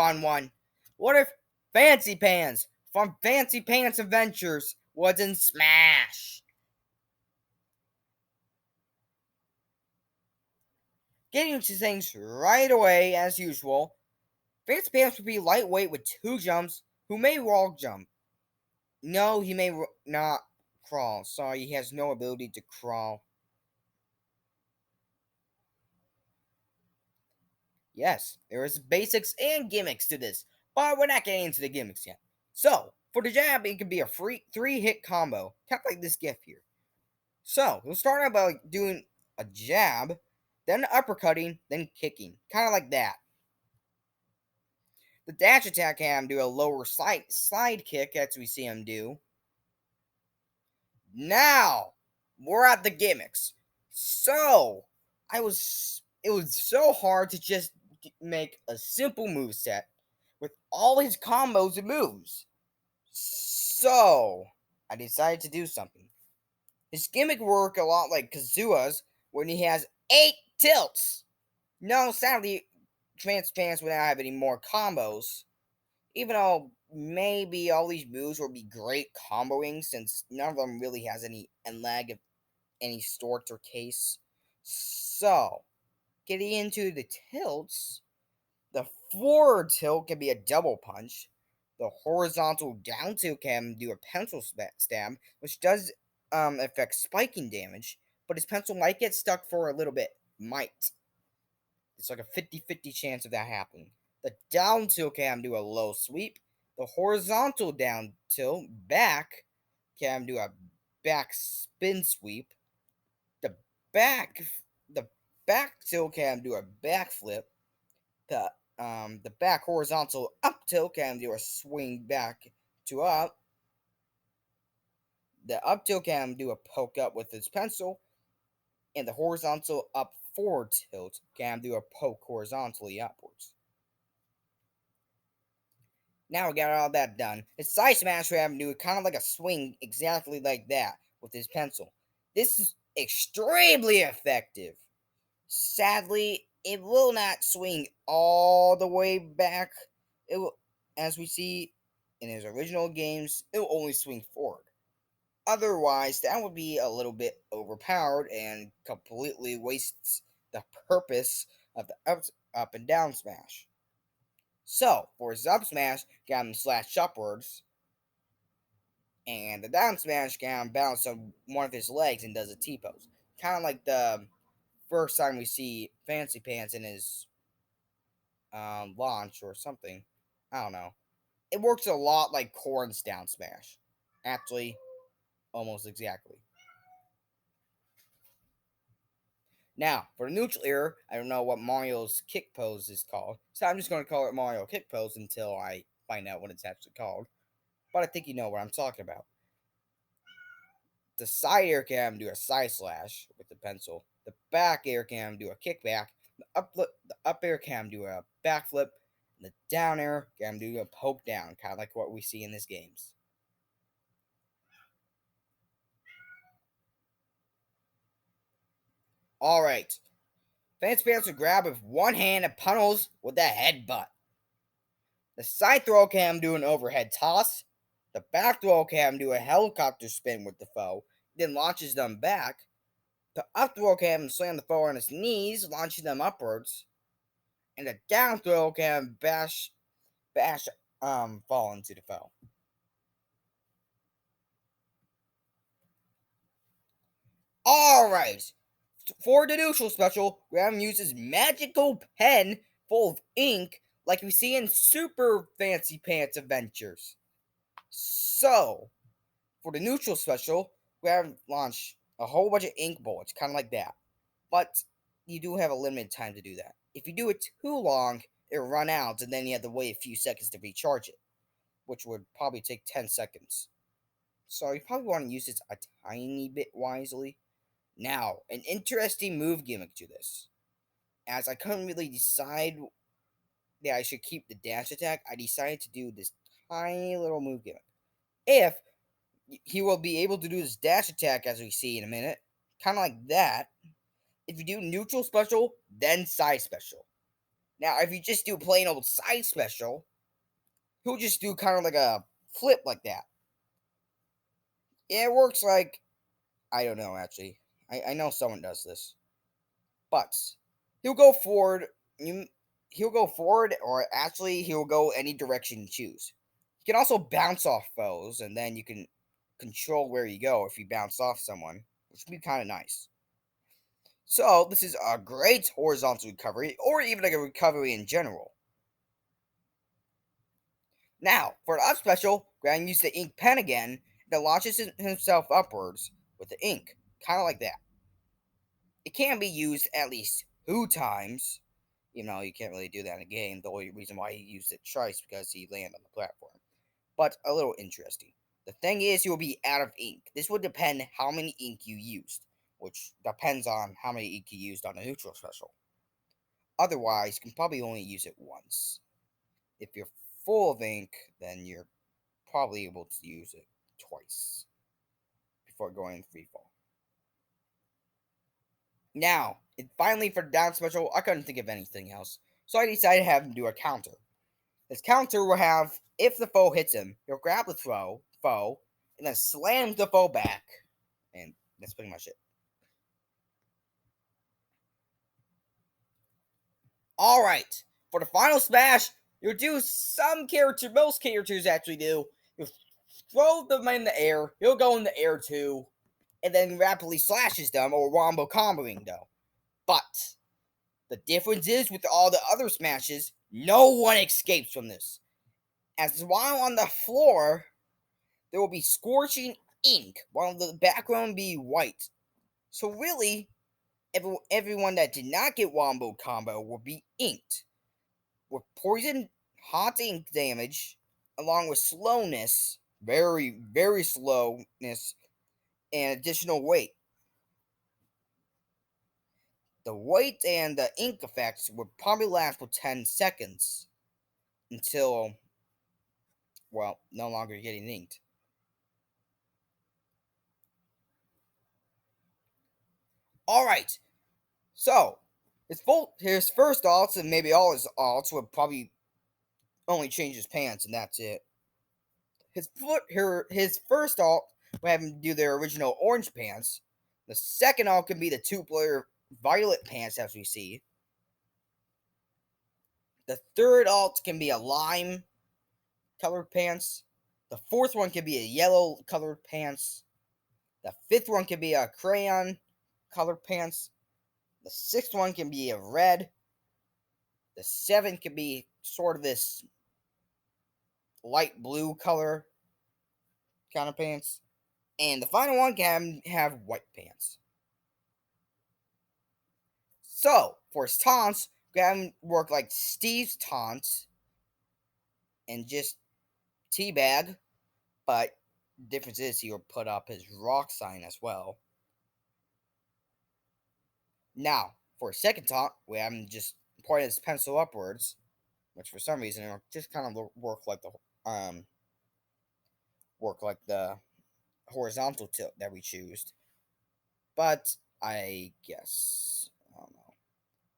on one. What if Fancy Pants from Fancy Pants Adventures was in Smash? Getting into things right away, as usual, Fancy Pants would be lightweight with 2 jumps, who may wall jump. No, he may not crawl. Sorry, he has no ability to crawl. Yes, there is basics and gimmicks to this, but we're not getting into the gimmicks yet. So, for the jab, it can be a free 3-hit combo, kind of like this gif here. So, we'll start out by doing a jab, then uppercutting, then kicking, kind of like that. The dash attack can do a lower slide kick, as we see him do. Now, we're at the gimmicks. So, it was so hard to just make a simple move set with all his combos and moves. So, I decided to do something. His gimmick work a lot like Kazuha's when he has 8 tilts. No, sadly, Fancy Pants would not have any more combos. Even though maybe all these moves will be great comboing since none of them really has any lag of any sort or case. So, getting into the tilts, the forward tilt can be a double punch. The horizontal down tilt can do a pencil stab, which does affect spiking damage, but his pencil might get stuck for a little bit. Might. It's like a 50-50 chance of that happening. The down tilt can do a low sweep. The horizontal down tilt back can do a back spin sweep. The back the back tilt can do a back flip. The back horizontal up tilt can do a swing back to up. The up tilt can do a poke up with his pencil, and the horizontal up forward tilt can do a poke horizontally upwards. Now we got all that done. His side smash can do kind of like a swing exactly like that with his pencil. This is extremely effective. Sadly, it will not swing all the way back. It will, as we see in his original games, it will only swing forward. Otherwise, that would be a little bit overpowered and completely wastes the purpose of the up and down smash. So, for his up smash, got him slash upwards, and the down smash got him bounce on one of his legs and does a T-pose. Kind of like the first time we see Fancy Pants in his launch or something. I don't know. It works a lot like Corn's down smash. Actually, almost exactly. Now, for the neutral air, I don't know what Mario's kick pose is called, so I'm just going to call it Mario kick pose until I find out what it's actually called. But I think you know what I'm talking about. The side air cam do a side slash with the pencil. The back air cam do a kickback. The up air cam do a backflip. And the down air cam do a poke down, kind of like what we see in these games. Alright. Fancy Pants will grab with one hand and pummels with a headbutt. The side throw cam do an overhead toss. The back throw cam do a helicopter spin with the foe, then launches them back. The up throw can slam the foe on his knees, launching them upwards. And the down throw can bash fall into the foe. Alright. For the neutral special, Graham uses magical pen full of ink like we see in Super Fancy Pants Adventures. So, for the neutral special, Graham launch a whole bunch of ink bullets, kind of like that. But you do have a limited time to do that. If you do it too long, it'll run out, and then you have to wait a few seconds to recharge it, which would probably take 10 seconds. So you probably want to use it a tiny bit wisely. Now, an interesting move gimmick to this. As I couldn't really decide that I should keep the dash attack, I decided to do this tiny little move gimmick. If he will be able to do this dash attack, as we see in a minute, kind of like that. If you do neutral special, then side special. Now, if you just do plain old side special, he'll just do kind of like a flip like that. Yeah, it works like, I don't know actually. I know someone does this. But he'll go forward. He'll go forward, or actually, he'll go any direction you choose. You can also bounce off foes, and then you can control where you go if you bounce off someone, which would be kind of nice. So, this is a great horizontal recovery, or even like a recovery in general. Now, for the up special, go ahead and use the ink pen again that launches himself upwards with the ink, kind of like that. It can be used at least 2 times. You can't really do that in a game. The only reason why he used it twice because he landed on the platform. But a little interesting. The thing is, you will be out of ink. This would depend how many ink you used, which depends on how many ink you used on the neutral special. Otherwise, you can probably only use it once. If you're full of ink, then you're probably able to use it twice before going free fall. Now, and finally for the down special, I couldn't think of anything else, so I decided to have him do a counter. This counter will have, if the foe hits him, he'll grab the foe, and then slams the foe back. And that's pretty much it. Alright, for the final smash, you'll do most characters actually do. You'll throw them in the air, he'll go in the air too, and then rapidly slashes them or wombo comboing them. But the difference is with all the other smashes, no one escapes from this. As while on the floor, there will be scorching ink, while the background be white. So really, everyone that did not get wombo combo will be inked, with poison hot ink damage, along with slowness, very, very slowness, and additional weight. The weight and the ink effects would probably last for 10 seconds until, well, no longer getting inked. Alright, so his first alts, and maybe all his alts, would probably only change his pants, and that's it. His first alt would have him do their original orange pants. The second alt can be the two-player violet pants, as we see. The third alt can be a lime colored pants. The fourth one can be a yellow colored pants. The fifth one can be a crayon colored pants. The sixth one can be a red. The seventh can be sort of this light blue color kind of pants. And the final one can have white pants. So, for his taunts, we have him work like Steve's taunts and just teabag, but the difference is he'll put up his rock sign as well. Now, for his second taunt, we have him just point his pencil upwards, which for some reason it'll just kind of work like the horizontal tilt that we choose. But I guess I don't know.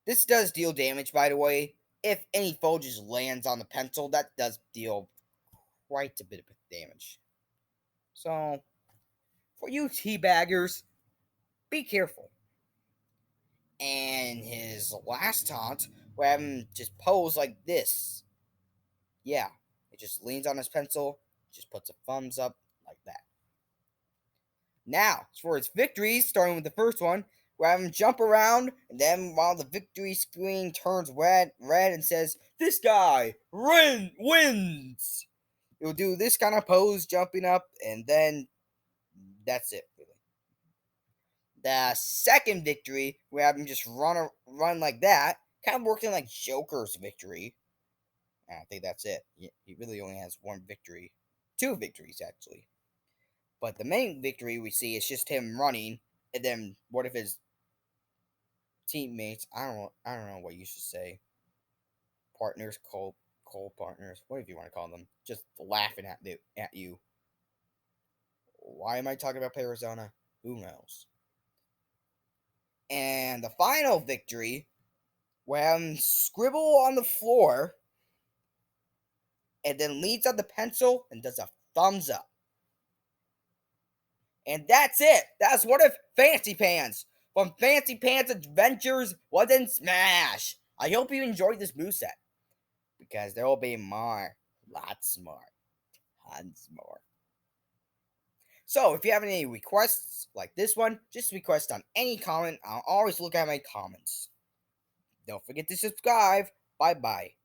This does deal damage, by the way. If any foe just lands on the pencil, that does deal quite a bit of damage. So, for you teabaggers, be careful. And his last taunt, will have him just pose like this. Yeah, it just leans on his pencil, just puts a thumbs up like that. Now, for his victories, starting with the first one, we'll have him jump around, and then while the victory screen turns red and says, "This guy wins," he'll do this kind of pose, jumping up, and then that's it, really. The second victory, we have him just run like that, kind of working like Joker's victory. And I think that's it. He really only has one victory, 2 victories actually. But the main victory we see is just him running, and then what if his teammates? I don't know what you should say. Partners, co partners, whatever you want to call them, just laughing at you. Why am I talking about Arizona? Who knows? And the final victory when scribble on the floor, and then leans on the pencil and does a thumbs up. And that's it. That's one of Fancy Pants from Fancy Pants Adventures Wooden Smash. I hope you enjoyed this moveset, because there will be more. Lots more. Tons more. So, if you have any requests like this one, just request on any comment. I'll always look at my comments. Don't forget to subscribe. Bye bye.